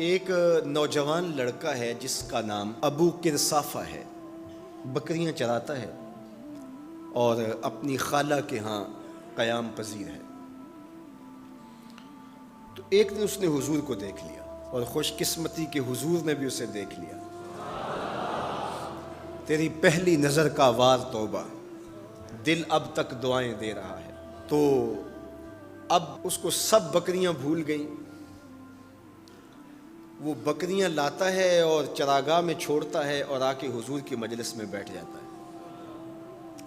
ایک نوجوان لڑکا ہے جس کا نام ابو کرصافہ ہے، بکریاں چراتا ہے اور اپنی خالہ کے ہاں قیام پذیر ہے۔ تو ایک دن اس نے حضور کو دیکھ لیا اور خوش قسمتی کے حضور نے بھی اسے دیکھ لیا۔ تیری پہلی نظر کا وار توبہ، دل اب تک دعائیں دے رہا ہے۔ تو اب اس کو سب بکریاں بھول گئیں، وہ بکریاں لاتا ہے اور چراگاہ میں چھوڑتا ہے اور آ کے حضور کی مجلس میں بیٹھ جاتا ہے۔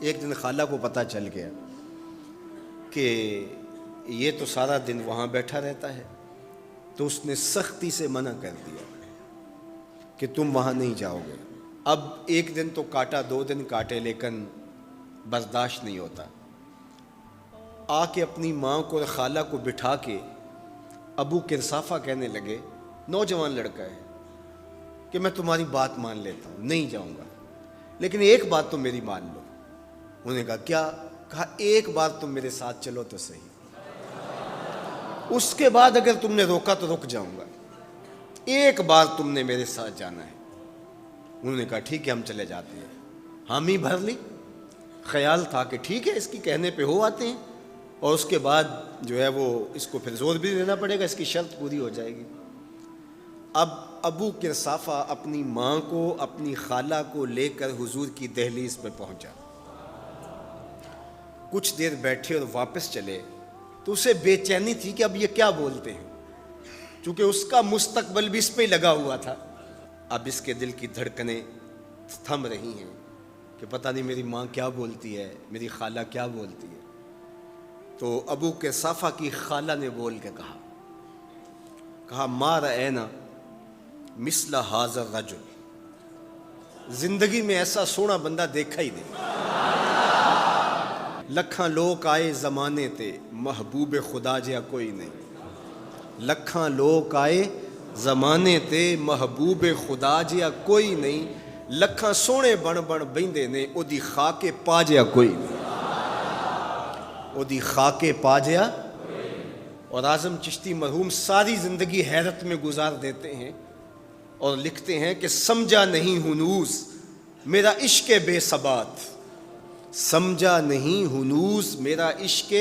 ایک دن خالہ کو پتہ چل گیا کہ یہ تو سارا دن وہاں بیٹھا رہتا ہے، تو اس نے سختی سے منع کر دیا کہ تم وہاں نہیں جاؤ گے۔ اب ایک دن تو کاٹا، 2 دن کاٹے، لیکن برداشت نہیں ہوتا۔ آ کے اپنی ماں کو اور خالہ کو بٹھا کے ابو کرصافہ کہنے لگے، نوجوان لڑکا ہے، کہ میں تمہاری بات مان لیتا ہوں، نہیں جاؤں گا، لیکن ایک بات تو میری مان لو۔ انہوں نے کہا کیا؟ کہا ایک بار تم میرے ساتھ چلو تو صحیح، اس کے بعد اگر تم نے روکا تو رک جاؤں گا، ایک بار تم نے میرے ساتھ جانا ہے۔ انہوں نے کہا ٹھیک ہے، ہم چلے جاتے ہیں۔ حامی بھر لی، خیال تھا کہ ٹھیک ہے اس کی کہنے پہ ہو آتے ہیں، اور اس کے بعد جو ہے وہ اس کو پھر زور بھی دینا پڑے گا، اس کی شرط پوری ہو جائے گی۔ اب ابو کرصافہ اپنی ماں کو، اپنی خالہ کو لے کر حضور کی دہلیز پہ پہنچا۔ کچھ دیر بیٹھے اور واپس چلے تو اسے بے چینی تھی کہ اب یہ کیا بولتے ہیں، چونکہ اس کا مستقبل بھی اس پہ لگا ہوا تھا۔ اب اس کے دل کی دھڑکنیں تھم رہی ہیں کہ پتہ نہیں میری ماں کیا بولتی ہے، میری خالہ کیا بولتی ہے۔ تو ابو کرصافہ کی خالہ نے بول کے کہا ما رأینا مثل ھذا الرجل، زندگی میں ایسا سونا بندہ دیکھا ہی نہیں۔ لکھاں لوگ آئے زمانے تے، محبوب خدا جیا کوئی نہیں۔ لکھاں لوگ آئے زمانے تے، محبوب خدا جیا کوئی نہیں۔ لکھاں سونے بن بیندے نے، او دی خاکے پا جیا کوئی نہیں، او دی خاکے پا جیا۔ اور اعظم چشتی مرحوم ساری زندگی حیرت میں گزار دیتے ہیں اور لکھتے ہیں کہ سمجھا نہیں ہنوز میرا عشق بے ثبات، سمجھا نہیں ہنوز میرا عشق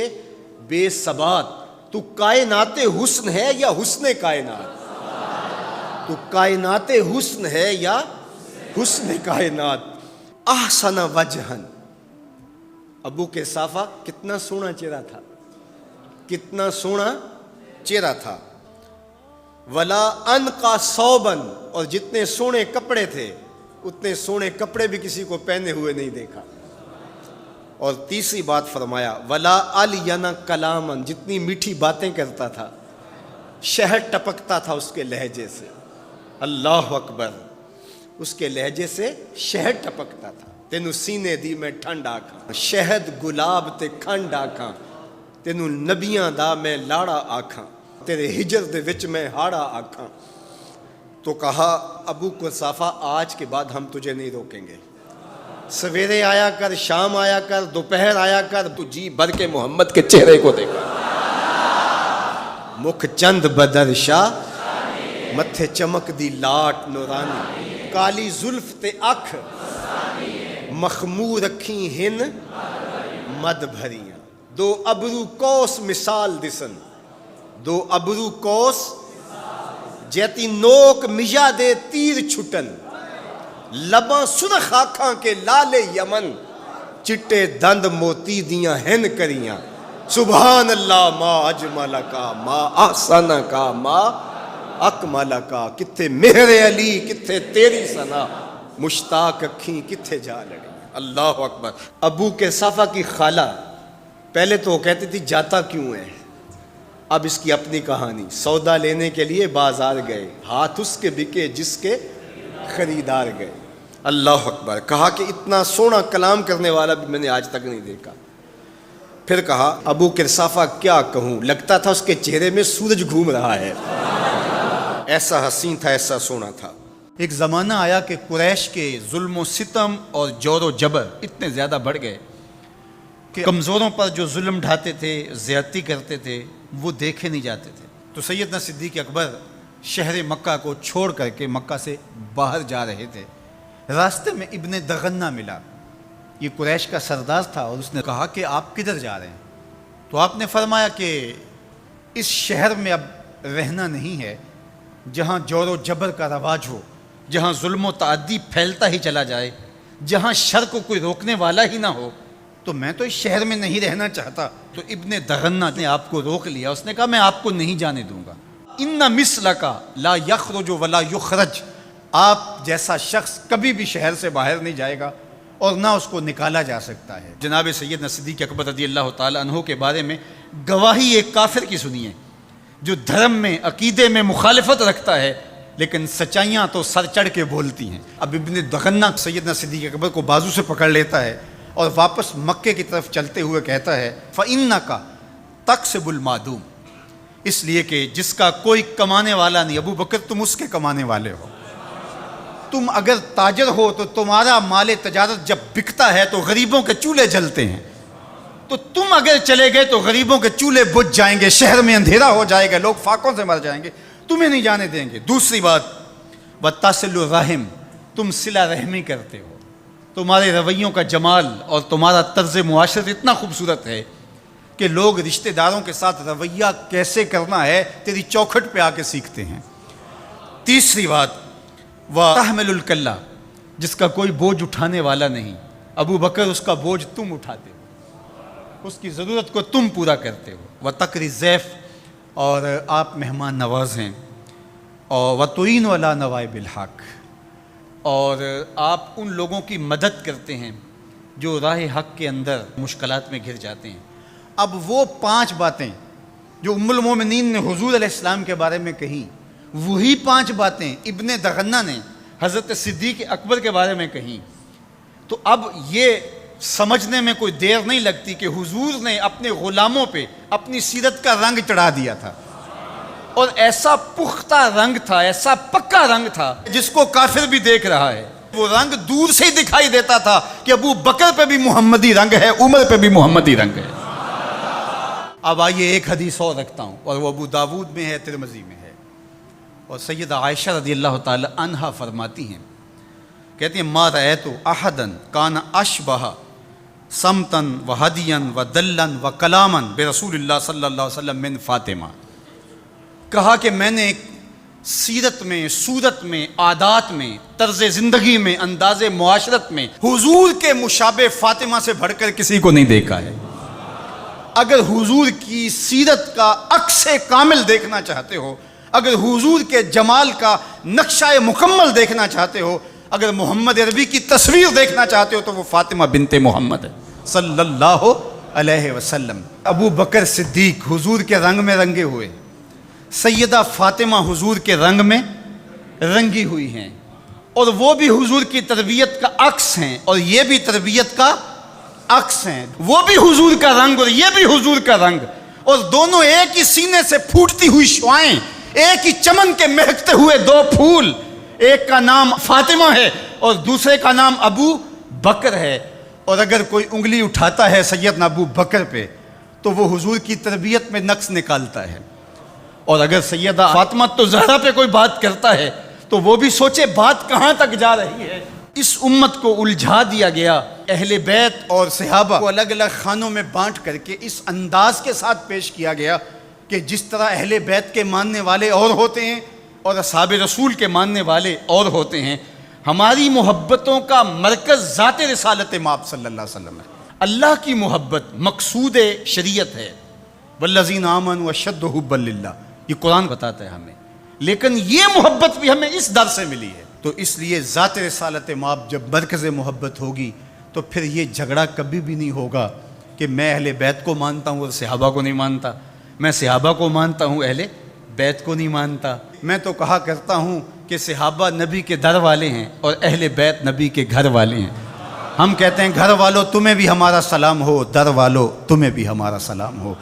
بے ثبات، تو کائنات حسن ہے یا حسن کائنات، تو کائنات حسن ہے یا حسن کائنات۔ احسن وجہن، ابو کرصافہ کتنا سونا چہرہ تھا، کتنا سونا چہرہ تھا۔ ولا انقا ثوبن، اور جتنے سونے کپڑے تھے اتنے سونے کپڑے بھی کسی کو پہنے ہوئے نہیں دیکھا۔ اور تیسری بات فرمایا ولا الین کلامن، جتنی میٹھی باتیں کرتا تھا، شہد ٹپکتا تھا اس کے لہجے سے۔ اللہ اکبر، اس کے لہجے سے شہد ٹپکتا تھا۔ تینو سینے دی میں ٹھنڈ آکھاں، شہد گلاب تے کھنڈ آکھاں، تینو نبیاں دا میں لاڑا آکھاں، تیرے ہجر دے وچ میں ہاڑا آکھاں۔ تو کہا ابو کرصافہ آج کے بعد ہم تجھے نہیں روکیں گے، سویرے آیا کر، شام آیا کر، دوپہر آیا کر، تو جی بھر کے محمد کے چہرے کو دیکھا۔ مکھ چند بدر شاہ، متھے چمک دی لاٹ نورانی، کالی زلف تے اکھ، مخمور رکھی ہن مد بھریاں، دو ابرو کوس مثال دسن، دو ابرو کوس جیتی نوک مجا دے تیر چھٹن، لباں سرخ آنکھاں کے لال یمن، چٹے دند موتی دیاں ہن کریاں۔ سبحان اللہ ما اجمل کا، ما احسن کا، ما اکمل کا، کتھے مہر علی کتھے تیری ثنا، مشتاق اکھیں کتھے جا لڑی۔ اللہ اکبر۔ ابو کرصافہ کی خالہ پہلے تو وہ کہتی تھی جاتا کیوں ہے، اب اس کی اپنی کہانی۔ سودا لینے کے لیے بازار گئے، ہاتھ اس کے بکے جس کے خریدار گئے۔ اللہ اکبر۔ کہا کہ اتنا سونا کلام کرنے والا بھی میں نے آج تک نہیں دیکھا۔ پھر کہا ابو کرصافہ کیا کہوں، لگتا تھا اس کے چہرے میں سورج گھوم رہا ہے، ایسا حسین تھا، ایسا سونا تھا۔ ایک زمانہ آیا کہ قریش کے ظلم و ستم اور جور و جبر اتنے زیادہ بڑھ گئے کہ کمزوروں پر جو ظلم ڈھاتے تھے، زیادتی کرتے تھے، وہ دیکھے نہیں جاتے تھے۔ تو سیدنا صدیق اکبر شہر مکہ کو چھوڑ کر کے مکہ سے باہر جا رہے تھے، راستے میں ابن دغنہ ملا۔ یہ قریش کا سردار تھا اور اس نے کہا کہ آپ کدھر جا رہے ہیں؟ تو آپ نے فرمایا کہ اس شہر میں اب رہنا نہیں ہے جہاں جور و جبر کا رواج ہو، جہاں ظلم و تعدی پھیلتا ہی چلا جائے، جہاں شر کو کوئی روکنے والا ہی نہ ہو، تو میں تو اس شہر میں نہیں رہنا چاہتا۔ تو ابن دغنہ نے آپ کو روک لیا، اس نے کہا میں آپ کو نہیں جانے دوں گا۔ ان مثلک لا یخرج ولا یخرج، آپ جیسا شخص کبھی بھی شہر سے باہر نہیں جائے گا اور نہ اس کو نکالا جا سکتا ہے۔ جناب سیدنا صدیق اکبر رضی اللہ تعالی عنہ کے بارے میں گواہی ایک کافر کی سنیے جو دھرم میں عقیدے میں مخالفت رکھتا ہے لیکن سچائیاں تو سر چڑھ کے بولتی ہیں۔ اب ابن دغنہ سیدنا صدیق اکبر کو بازو سے پکڑ لیتا ہے اور واپس مکے کی طرف چلتے ہوئے کہتا ہے فَإِنَّكَ تَكْسِبُ الْمَعْدُومَ، اس لیے کہ جس کا کوئی کمانے والا نہیں، ابو بکر تم اس کے کمانے والے ہو۔ تم اگر تاجر ہو تو تمہارا مال تجارت جب بکتا ہے تو غریبوں کے چولہے جلتے ہیں، تو تم اگر چلے گئے تو غریبوں کے چولہے بجھ جائیں گے، شہر میں اندھیرا ہو جائے گا، لوگ فاقوں سے مر جائیں گے، تمہیں نہیں جانے دیں گے۔ دوسری بات وَتَصِلُ الرَّحِمَ، تم صلہ رحمی کرتے ہو، تمہارے رویوں کا جمال اور تمہارا طرز معاشرت اتنا خوبصورت ہے کہ لوگ رشتہ داروں کے ساتھ رویہ کیسے کرنا ہے تیری چوکھٹ پہ آ کے سیکھتے ہیں۔ تیسری بات وَتَحْمِلُ الْكَلَّةَ، جس کا کوئی بوجھ اٹھانے والا نہیں، ابو بکر اس کا بوجھ تم اٹھاتے ہو، اس کی ضرورت کو تم پورا کرتے ہو۔ وَتَقْرِي الضَّيْفَ، اور آپ مہمان نواز ہیں، اور وَتُعِينُ عَلَى نَوَائِبِ الْحَقِّ، اور آپ ان لوگوں کی مدد کرتے ہیں جو راہ حق کے اندر مشکلات میں گھر جاتے ہیں۔ اب وہ 5 باتیں جو ام المومنین نے حضور علیہ السلام کے بارے میں کہیں، وہی 5 باتیں ابن دغنہ نے حضرت صدیق اکبر کے بارے میں کہیں۔ تو اب یہ سمجھنے میں کوئی دیر نہیں لگتی کہ حضور نے اپنے غلاموں پہ اپنی سیرت کا رنگ چڑھا دیا تھا، اور ایسا پختہ رنگ تھا، ایسا پکا رنگ تھا جس کو کافر بھی دیکھ رہا ہے۔ وہ رنگ دور سے ہی دکھائی دیتا تھا کہ ابو بکر پہ بھی محمدی رنگ ہے، عمر پہ بھی محمدی رنگ ہے۔ اب آئیے ایک حدیث اور رکھتا ہوں، اور وہ ابو داود میں ہے، ترمذی میں ہے، اور سیدہ عائشہ رضی اللہ تعالی عنہا فرماتی ہیں، کہتی ہیں ما رأیت احدا کان اشبہ سمتن و ہدین و دلن و کلامن برسول اللہ صلی اللہ علیہ وسلم من فاطمہ، کہا کہ میں نے سیرت میں، صورت میں، عادات میں، طرز زندگی میں، انداز معاشرت میں حضور کے مشابہ فاطمہ سے بڑھ کر کسی کو نہیں دیکھا ہے۔ اگر حضور کی سیرت کا عکس کامل دیکھنا چاہتے ہو، اگر حضور کے جمال کا نقشہ مکمل دیکھنا چاہتے ہو، اگر محمد عربی کی تصویر دیکھنا چاہتے ہو تو وہ فاطمہ بنت محمد ہے صلی اللہ علیہ وسلم۔ ابو بکر صدیق حضور کے رنگ میں رنگے ہوئے، سیدہ فاطمہ حضور کے رنگ میں رنگی ہوئی ہیں، اور وہ بھی حضور کی تربیت کا عکس ہیں اور یہ بھی تربیت کا عکس ہیں۔ وہ بھی حضور کا رنگ اور یہ بھی حضور کا رنگ، اور دونوں ایک ہی سینے سے پھوٹتی ہوئی شعائیں، ایک ہی چمن کے مہکتے ہوئے 2 پھول، ایک کا نام فاطمہ ہے اور دوسرے کا نام ابو بکر ہے۔ اور اگر کوئی انگلی اٹھاتا ہے سیدنا ابو بکر پہ تو وہ حضور کی تربیت میں نقص نکالتا ہے، اور اگر سیدہ فاطمہ تو زہرا پہ کوئی بات کرتا ہے تو وہ بھی سوچے بات کہاں تک جا رہی ہے۔ اس امت کو الجھا دیا گیا، اہل بیت اور صحابہ کو الگ الگ خانوں میں بانٹ کر کے اس انداز کے ساتھ پیش کیا گیا کہ جس طرح اہل بیت کے ماننے والے اور ہوتے ہیں اور اصحاب رسول کے ماننے والے اور ہوتے ہیں۔ ہماری محبتوں کا مرکز ذات رسالت مآب صلی اللہ علیہ وسلم ہے۔ اللہ کی محبت مقصود شریعت ہے، والذین آمنوا اشد حبا للہ، یہ قرآن بتاتا ہے ہمیں، لیکن یہ محبت بھی ہمیں اس در سے ملی ہے۔ تو اس لیے ذات رسالت مآب جب مرکز محبت ہوگی تو پھر یہ جھگڑا کبھی بھی نہیں ہوگا کہ میں اہل بیت کو مانتا ہوں اور صحابہ کو نہیں مانتا، میں صحابہ کو مانتا ہوں اہل بیت کو نہیں مانتا۔ میں تو کہا کرتا ہوں کہ صحابہ نبی کے در والے ہیں اور اہل بیت نبی کے گھر والے ہیں۔ ہم کہتے ہیں گھر والوں تمہیں بھی ہمارا سلام ہو، در والوں تمہیں بھی ہمارا سلام ہو۔